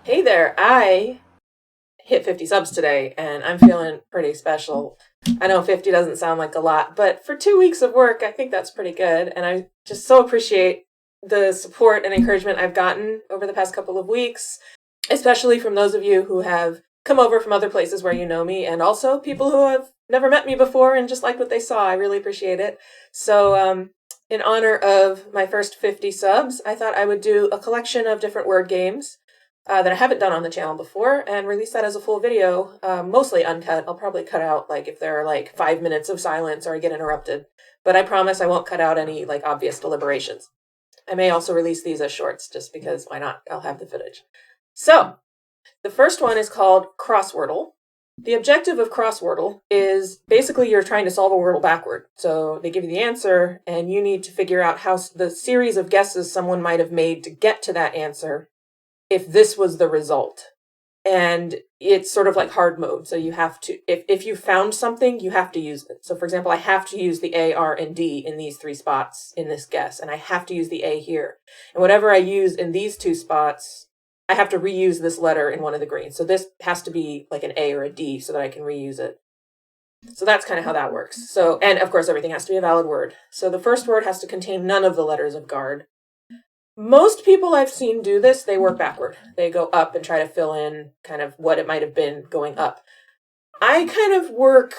Hey there, I hit 50 subs today and I'm feeling pretty special. I know 50 doesn't sound like a lot, but for 2 weeks of work, I think that's pretty good. And I just so appreciate the support and encouragement I've gotten over the past couple of weeks, especially from those of you who have come over from other places where you know me, and also people who have never met me before and just liked what they saw. I really appreciate it. So, in honor of my first 50 subs, I thought I would do a collection of different word games that I haven't done on the channel before and release that as a full video, mostly uncut. I'll probably cut out like if there are like 5 minutes of silence or I get interrupted, but I promise I won't cut out any like obvious deliberations. I may also release these as shorts just because why not? I'll have the footage. So, the first one is called Crosswordle. The objective of Crosswordle is basically you're trying to solve a wordle backward. So they give you the answer, and you need to figure out how the series of guesses someone might have made to get to that answer if this was the result. And it's sort of like hard mode. So you have to, if you found something, you have to use it. So for example, I have to use the A, R, and D in these three spots in this guess, and I have to use the A here. And whatever I use in these two spots, I have to reuse this letter in one of the greens. So this has to be like an A or a D so that I can reuse it. So that's kind of how that works. So, and of course, everything has to be a valid word. So the first word has to contain none of the letters of guard. Most people I've seen do this, they work backward. They go up and try to fill in kind of what it might have been going up. I kind of work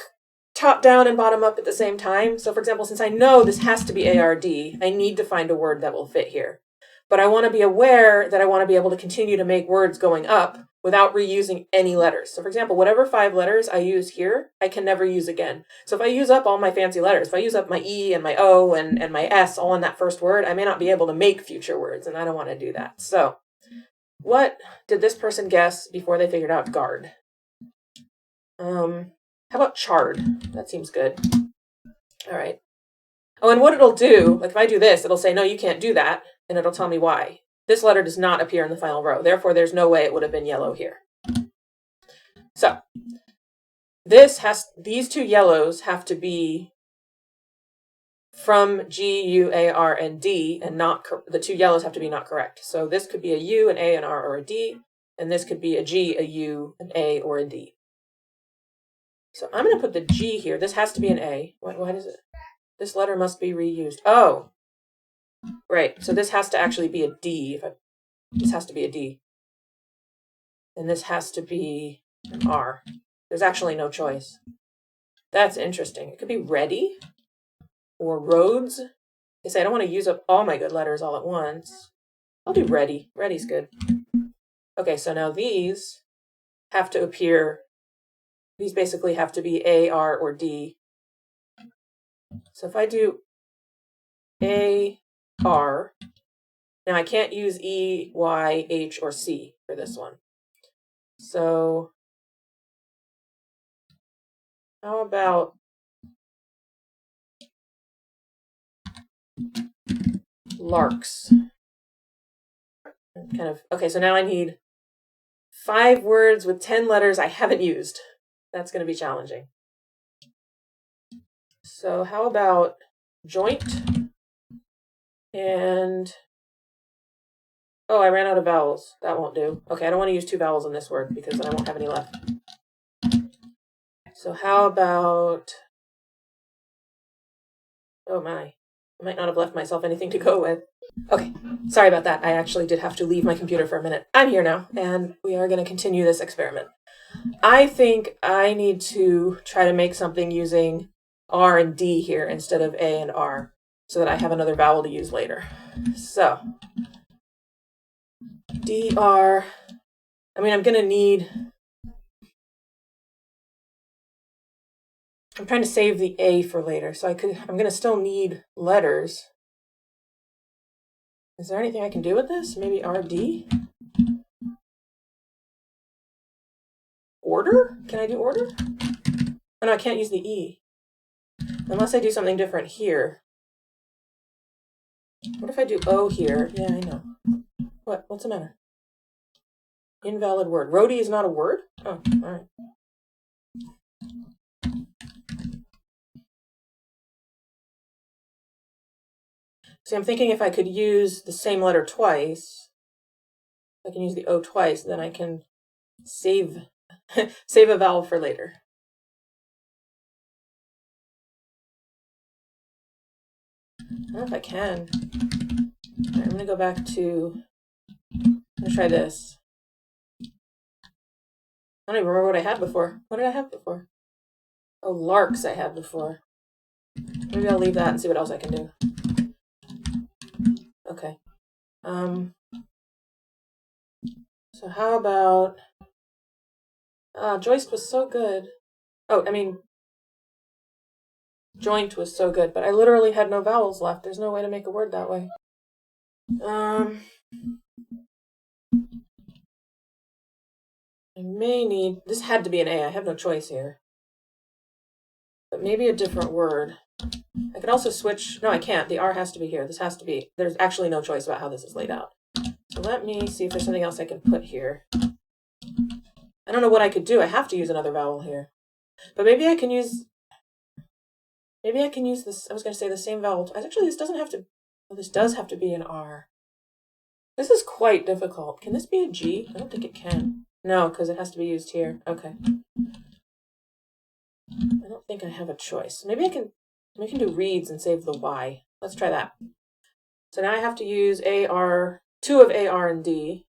top down and bottom up at the same time. So, for example, since I know this has to be ARD, I need to find a word that will fit here. But I want to be aware that I want to be able to continue to make words going up without reusing any letters. So, for example, whatever 5 letters I use here, I can never use again. So if I use up all my fancy letters, if I use up my E and my O and my S all in that first word, I may not be able to make future words, and I don't want to do that. So what did this person guess before they figured out guard? How about charred? That seems good. All right. Oh, and what it'll do, like if I do this, it'll say, no, you can't do that, and it'll tell me why. This letter does not appear in the final row. Therefore, there's no way it would have been yellow here. So these two yellows have to be from G, U, A, R, and D, and not the two yellows have to be not correct. So this could be a U, an A, an R, or a D, and this could be a G, a U, an A, or a D. So I'm going to put the G here. This has to be an A. Why does it? This letter must be reused. Oh, right. So this has to actually be a D. This has to be a D. And this has to be an R. There's actually no choice. That's interesting. It could be ready or roads. I say I don't want to use up all my good letters all at once. I'll do ready. Ready's good. Okay, so now these have to appear. These basically have to be A, R, or D. So if I do A, R, now I can't use E, Y, H, or C for this one. So how about larks? Kind of, okay, so now I need 5 words with 10 letters I haven't used. That's going to be challenging. So how about joint and, oh, I ran out of vowels. That won't do. Okay, I don't want to use 2 vowels in this word because then I won't have any left. So how about, oh my, I might not have left myself anything to go with. Okay, sorry about that. I actually did have to leave my computer for a minute. I'm here now, and we are going to continue this experiment. I think I need to try to make something using R and D here instead of A and R so that I have another vowel to use later. So, DR, I mean, I'm going to need, I'm trying to save the A for later, so I'm going to still need letters. Is there anything I can do with this? Maybe RD? Order? Can I do order? Oh no, I can't use the E. Unless I do something different here. What if I do O here? Yeah, I know. What? What's the matter? Invalid word. Roadie is not a word? Oh, alright. See, I'm thinking if I could use the same letter twice. I can use the O twice, then I can save save a vowel for later. I don't know if I can. All right, I'm gonna go back to, I'm gonna try this. I don't even remember what I had before. What did I have before? Oh, larks I had before. Maybe I'll leave that and see what else I can do. Okay. So how about, joist was so good. Oh, I mean, joint was so good, but I literally had no vowels left. There's no way to make a word that way. I may need, this had to be an A. I have no choice here. But maybe a different word. I could also switch, no, I can't. The R has to be here. This has to be, there's actually no choice about how this is laid out. So let me see if there's something else I can put here. I don't know what I could do. I have to use another vowel here. But maybe I can use this, I was going to say the same vowel. Actually, this doesn't have to, well, this does have to be an R. This is quite difficult. Can this be a G? I don't think it can. No, because it has to be used here. Okay. I don't think I have a choice. Maybe I can do reads and save the Y. Let's try that. So now I have to use AR, 2 of AR and D.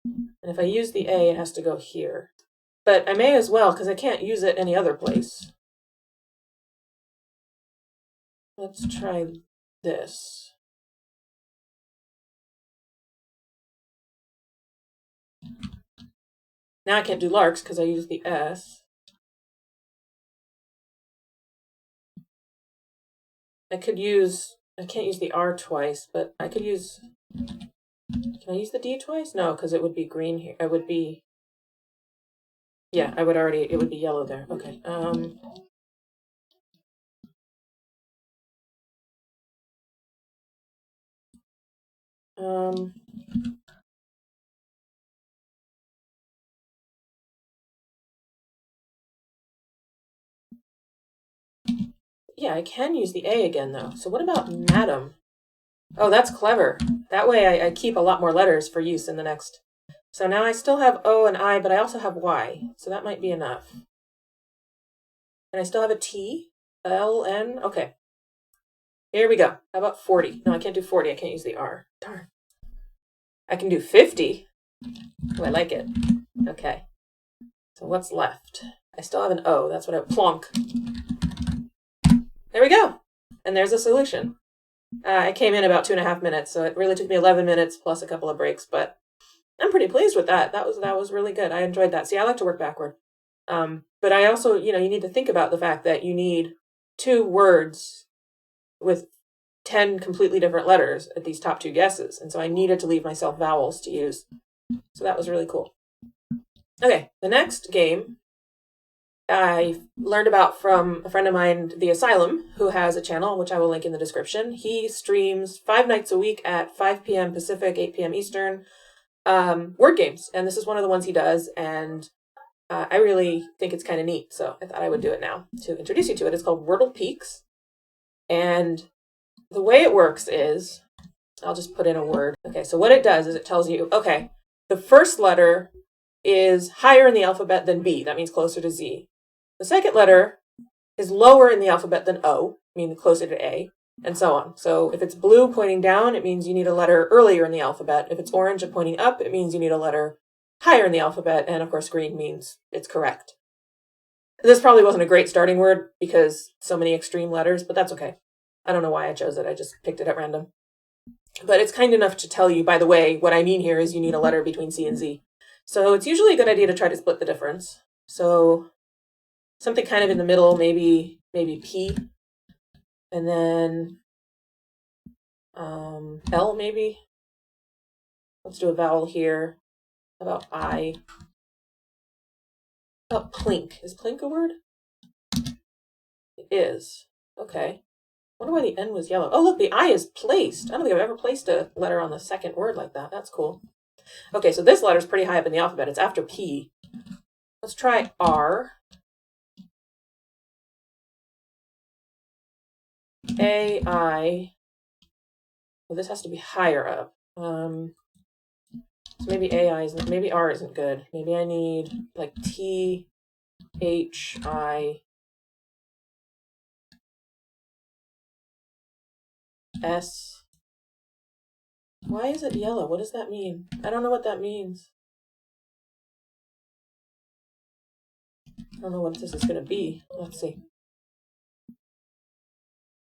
And if I use the A, it has to go here. But I may as well, because I can't use it any other place. Let's try this. Now I can't do larks because I used the S. I can't use the R twice, but I could use, can I use the D twice? No, because it would be green here. It would be, yeah, it would be yellow there. Okay. Yeah, I can use the A again, though. So what about madam? Oh, that's clever. That way I keep a lot more letters for use in the next. So now I still have O and I, but I also have Y. So that might be enough. And I still have a T, L, N. Okay. Here we go. How about 40? No, I can't do 40. I can't use the R. Darn. I can do 50. Oh, I like it. Okay. So what's left? I still have an O. That's what I plonk. There we go. And there's a solution. I came in about 2.5 minutes, so it really took me 11 minutes plus a couple of breaks, but I'm pretty pleased with that. That was really good. I enjoyed that. See, I like to work backward. But I also, you need to think about the fact that you need 2 words with 10 completely different letters at these top 2 guesses. And so I needed to leave myself vowels to use. So that was really cool. Okay, the next game I learned about from a friend of mine, The Asylum, who has a channel, which I will link in the description. He streams 5 nights a week at 5 p.m. Pacific, 8 p.m. Eastern, word games. And this is one of the ones he does. And I really think it's kind of neat. So I thought I would do it now to introduce you to it. It's called Wordle Peaks. And the way it works is, I'll just put in a word. Okay, so what it does is it tells you, okay, the first letter is higher in the alphabet than B. That means closer to Z. The second letter is lower in the alphabet than O, meaning closer to A, and so on. So if it's blue pointing down, it means you need a letter earlier in the alphabet. If it's orange and pointing up, it means you need a letter higher in the alphabet. And of course, green means it's correct. This probably wasn't a great starting word because so many extreme letters, but that's okay. I don't know why I chose it. I just picked it at random. But it's kind enough to tell you, by the way, what I mean here is you need a letter between C and Z. So it's usually a good idea to try to split the difference. So something kind of in the middle, maybe P, and then L maybe. Let's do a vowel here. How about I? How about plink? Is plink a word? It is. Okay. I wonder why the N was yellow. Oh, look, the I is placed. I don't think I've ever placed a letter on the second word like that. That's cool. Okay, so this letter is pretty high up in the alphabet. It's after P. Let's try R. A, I. Well, this has to be higher up. So So maybe AI isn't, maybe R isn't good. Maybe I need like T, H, I, S. Why is it yellow? What does that mean? I don't know what that means. I don't know what this is going to be. Let's see.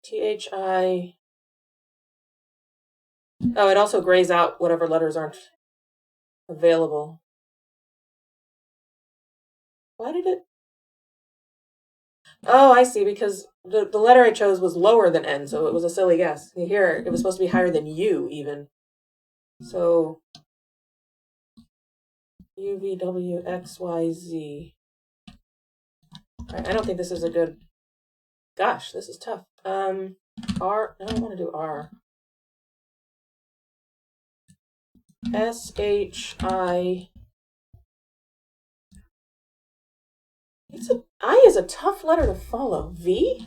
T-H-I. Oh, it also grays out whatever letters aren't available. Why did it? Oh, I see, because the letter I chose was lower than N, so it was a silly guess. Here, it was supposed to be higher than U, even. So, U, V, W, X, Y, Z. Right, I don't think this is a good... Gosh, this is tough. R... I don't want to do R. S, H, I... I is a tough letter to follow. V?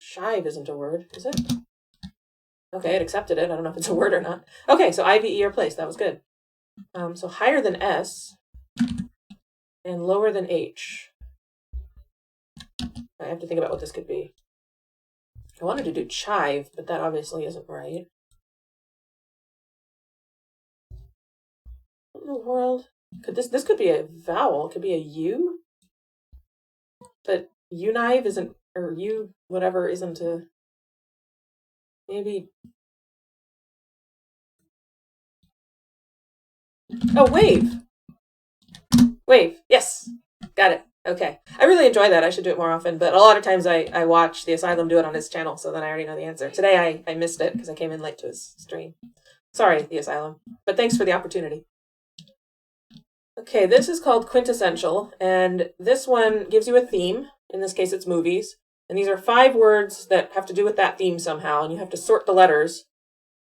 Shive isn't a word, is it? Okay, it accepted it. I don't know if it's a word or not. Okay, so IVE or place. That was good. So higher than S and lower than H. I have to think about what this could be. I wanted to do chive, but that obviously isn't right. What in the world? Could this could be a vowel. It could be a U. But unive isn't, or U whatever isn't a, maybe. Oh, wave. Wave. Yes. Got it. Okay. I really enjoy that. I should do it more often, but a lot of times I watch The Asylum do it on his channel, so then I already know the answer. Today I missed it because I came in late to his stream. Sorry, The Asylum. But thanks for the opportunity. Okay, this is called Quintessential, and this one gives you a theme. In this case, it's movies. And these are 5 words that have to do with that theme somehow, and you have to sort the letters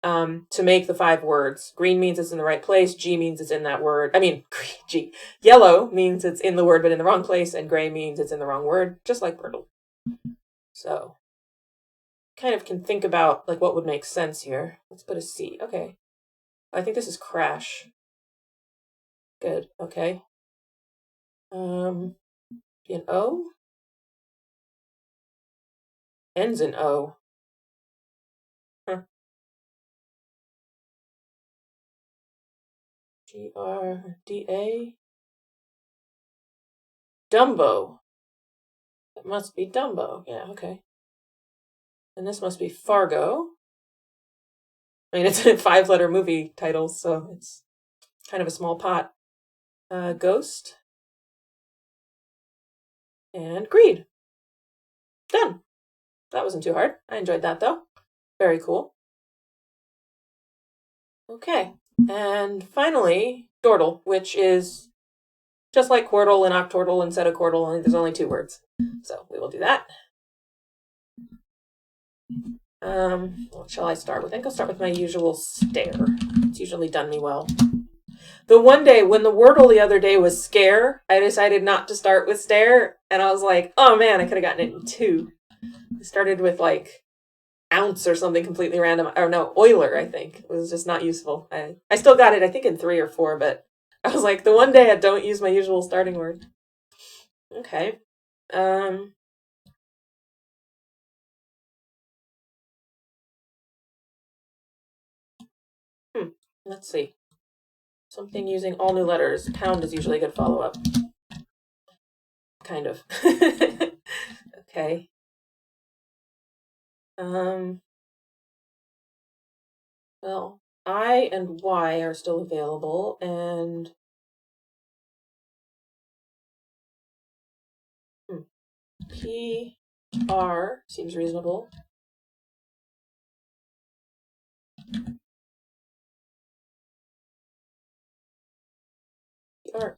to make the 5 words. Green means it's in the right place. G means it's in that word. I mean, G. Yellow means it's in the word but in the wrong place, and gray means it's in the wrong word, just like Wordle. So, kind of can think about like what would make sense here. Let's put a C. Okay. I think this is crash. Good. Okay. An O? Ends in O. Huh. G-R-D-A? Dumbo. It must be Dumbo. Yeah, okay. And this must be Fargo. I mean, it's a 5-letter movie title, so it's kind of a small pot. Ghost. And Greed. Done. That wasn't too hard. I enjoyed that, though. Very cool. Okay. And finally, Dordle, which is just like Quordle and Octordle and Setacordle, only there's only 2 words. So we will do that. What shall I start with? I think I'll start with my usual stare. It's usually done me well. The one day when the Wordle the other day was scare, I decided not to start with stare, and I was like, oh man, I could have gotten it in 2. I started with like ounce or something completely random. Or no, Euler, I think. It was just not useful. I still got it, I think, in 3 or 4, but I was like, the one day I don't use my usual starting word. Okay. Let's see. Something using all new letters. Pound is usually a good follow-up. Kind of. Okay. Well, I and Y are still available, and P, R seems reasonable.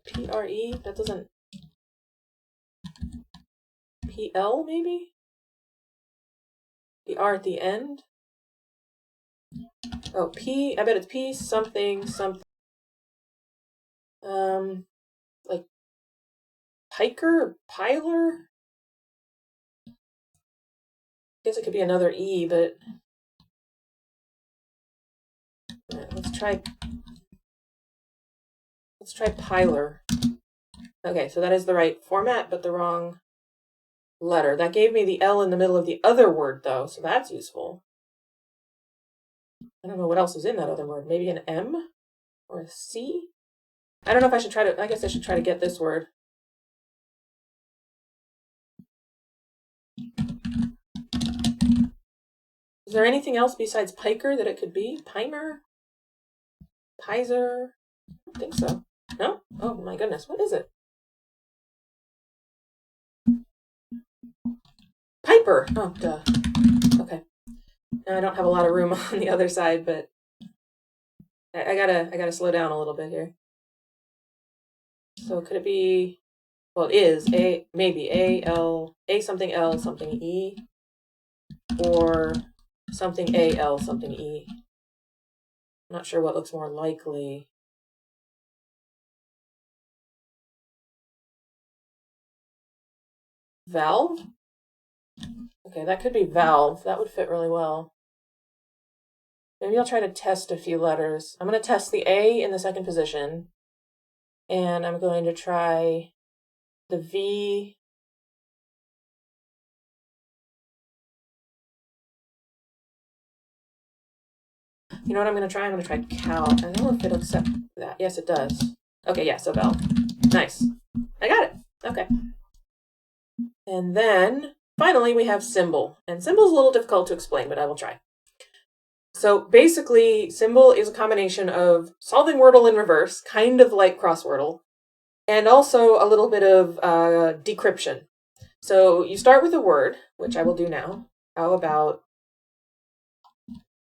P-R-E? That doesn't... P-L, maybe? The R at the end? Oh, P, I bet it's P something, something. Like Piker or Piler? I guess it could be another E, but let's try Pyler. Okay, so that is the right format, but the wrong letter. That gave me the L in the middle of the other word, though, so that's useful. I don't know what else is in that other word. Maybe an M or a C? I don't know if I should try to, I guess I should try to get this word. Is there anything else besides piker that it could be? Pimer? Pizer? I don't think so. No? Oh my goodness, what is it? Piper! Oh, duh. Okay. Now I don't have a lot of room on the other side, but I gotta slow down a little bit here. So could it be, well, it is maybe A something L something E, or something A L something E. I'm not sure what looks more likely. Valve? Okay, that could be valve. That would fit really well. Maybe I'll try to test a few letters. I'm going to test the A in the second position, and I'm going to try the V. You know what I'm going to try? I'm going to try cal. I don't know if it'll accept that. Yes, it does. Okay, yeah, so valve. Nice. I got it. Okay. And then, finally, we have symbol. And symbol's a little difficult to explain, but I will try. So basically, symbol is a combination of solving Wordle in reverse, kind of like crosswordle, and also a little bit of decryption. So you start with a word, which I will do now. How about,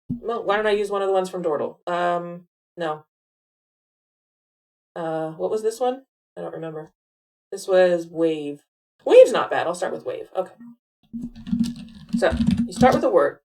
well, why don't I use one of the ones from Dordle? No. What was this one? I don't remember. This was wave. Wave's not bad. I'll start with wave. Okay. So you start with a word.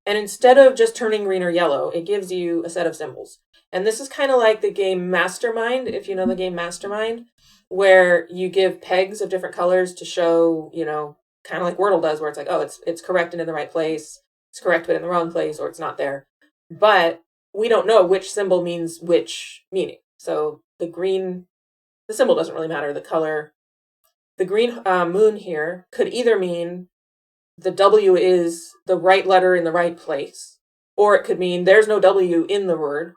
And instead of just turning green or yellow, it gives you a set of symbols. And this is kind of like the game Mastermind, if you know the game Mastermind, where you give pegs of different colors to show, you know, kind of like Wordle does, where it's like, oh, it's correct and in the right place, it's correct but in the wrong place, or it's not there. But we don't know which symbol means which meaning. So the symbol doesn't really matter, the color. The green moon here could either mean the W is the right letter in the right place, or it could mean there's no W in the word,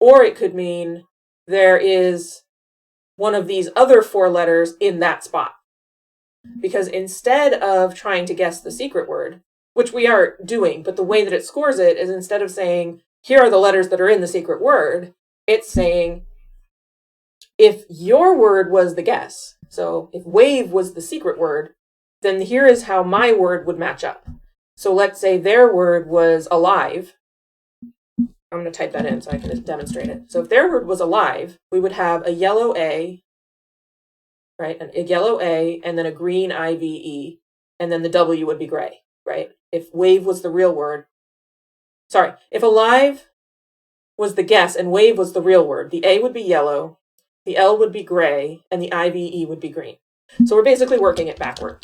or it could mean there is one of these other 4 letters in that spot. Because instead of trying to guess the secret word, which we are doing, but the way that it scores it is instead of saying, here are the letters that are in the secret word, it's saying, if your word was the guess, so if wave was the secret word, then here is how my word would match up. So let's say their word was alive. I'm going to type that in so I can demonstrate it. So if their word was alive, we would have a yellow A, right? A yellow A, and then a green IVE, and then the W would be gray, right? If wave was the real word, sorry, if alive was the guess and wave was the real word, the A would be yellow, the L would be gray, and the IVE would be green. So we're basically working it backward.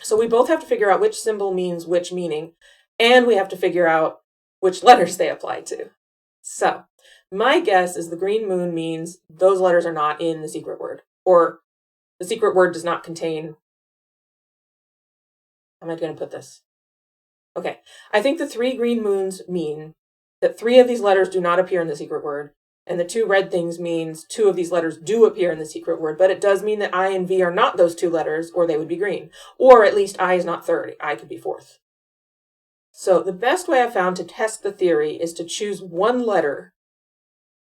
So we both have to figure out which symbol means which meaning, and we have to figure out which letters they apply to. So my guess is the green moon means those letters are not in the secret word, or the secret word does not contain, how am I going to put this? Okay, I think the 3 green moons mean that 3 of these letters do not appear in the secret word, and the 2 red things means 2 of these letters do appear in the secret word, but it does mean that I and V are not those 2 letters, or they would be green. Or at least I is not 3rd, I could be 4th. So the best way I've found to test the theory is to choose one letter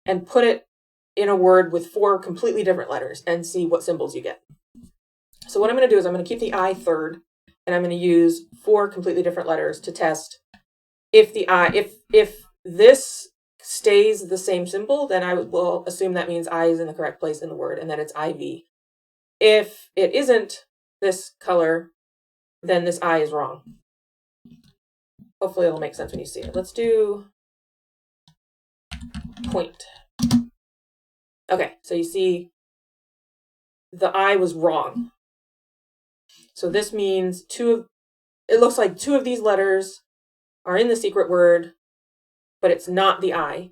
and put it in a word with 4 completely different letters and see what symbols you get. So what I'm going to do is I'm going to keep the I 3rd, and I'm going to use 4 completely different letters to test if the I, if this stays the same symbol, then I will assume that means I is in the correct place in the word and that it's IV. If it isn't this color, then this I is wrong. Hopefully it'll make sense when you see it. Let's do point. Okay, so you see the I was wrong. So this means it looks like 2 of these letters are in the secret word, but it's not the I,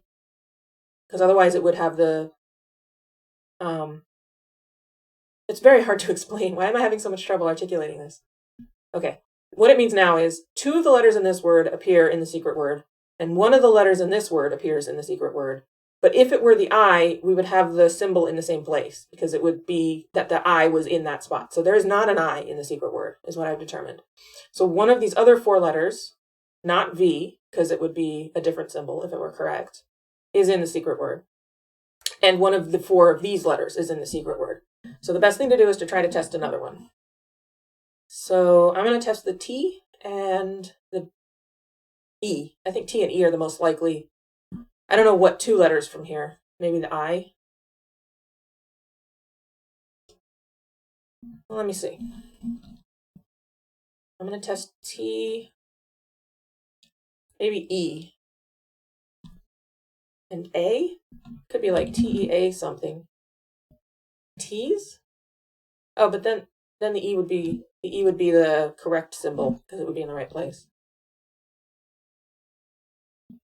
because otherwise it would have the, it's very hard to explain. Why am I having so much trouble articulating this? Okay, what it means now is 2 of the letters in this word appear in the secret word, and 1 of the letters in this word appears in the secret word. But if it were the I, we would have the symbol in the same place, because it would be that the I was in that spot. So there is not an I in the secret word, is what I've determined. So one of these other 4 letters, not V, because it would be a different symbol if it were correct, is in the secret word. And one of the 4 of these letters is in the secret word. So the best thing to do is to try to test another one. So I'm going to test the T and the E. I think T and E are the most likely. I don't know what 2 letters from here. Maybe the I. Well, let me see. I'm going to test T, maybe E. And A? Could be like TEA something. T's? Oh, but then the E would be the correct symbol, because it would be in the right place.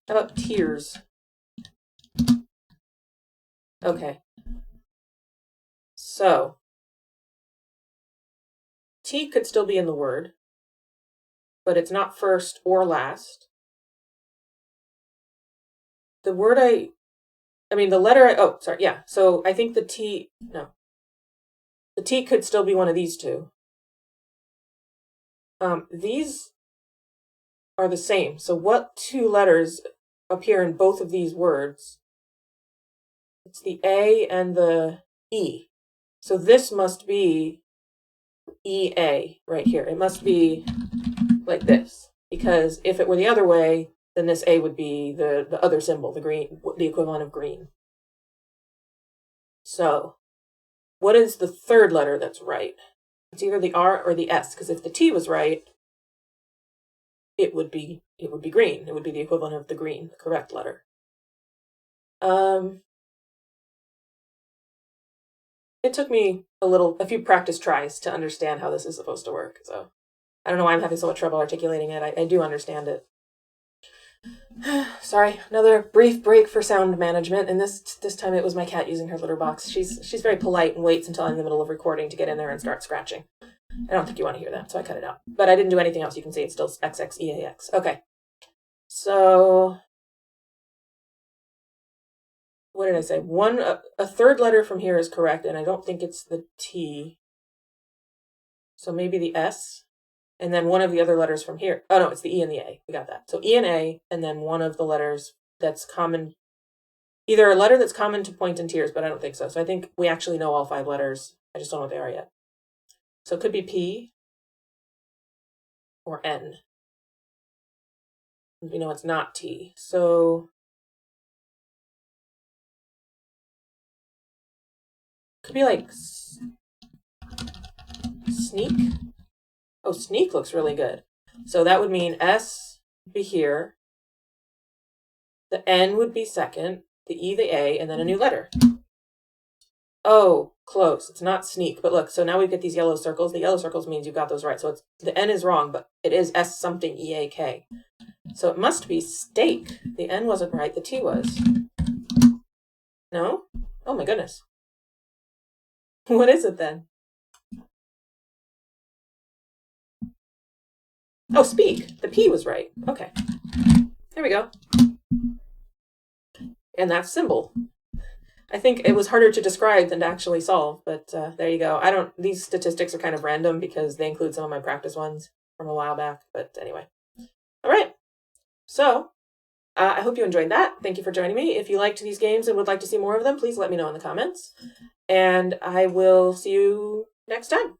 How about tears? Okay. So T could still be in the word, but it's not first or last. The word the letter oh, sorry, yeah. So I think the T could still be one of these 2. These are the same. So what 2 letters appear in both of these words? It's the A and the E. So this must be EA right here. It must be like this, because if it were the other way, then this A would be the other symbol, the green, the equivalent of green. So what is the 3rd letter that's right? It's either the R or the S, because if the T was right, it would be green. It would be the equivalent of the green, the correct letter. It took me a few practice tries to understand how this is supposed to work. So I don't know why I'm having so much trouble articulating it. I do understand it. Sorry, another brief break for sound management, and this time it was my cat using her litter box. She's very polite and waits until I'm in the middle of recording to get in there and start scratching. I don't think you want to hear that, so I cut it out. But I didn't do anything else. You can see it's still XXEAX. Okay. So what did I say? A 3rd letter from here is correct, and I don't think it's the T. So maybe the S. And then one of the other letters from here. Oh, no, it's the E and the A. We got that. So E and A, and then one of the letters that's common. Either a letter that's common to point and tears, but I don't think so. So I think we actually know all 5 letters. I just don't know what they are yet. So it could be P or N. We know it's not T. So it could be like sneak. Oh, sneak looks really good. So that would mean S would be here. The N would be second, the E, the A, and then a new letter. Oh, close. It's not sneak, but look, so now we get these yellow circles. The yellow circles means you got those right. So the N is wrong, but it is S something EAK. So it must be steak. The N wasn't right, the T was. No? Oh my goodness. What is it then? Oh, speak. The P was right. Okay. There we go. And that's symbol. I think it was harder to describe than to actually solve, but there you go. These statistics are kind of random because they include some of my practice ones from a while back, but anyway. All right. So I hope you enjoyed that. Thank you for joining me. If you liked these games and would like to see more of them, please let me know in the comments. And I will see you next time.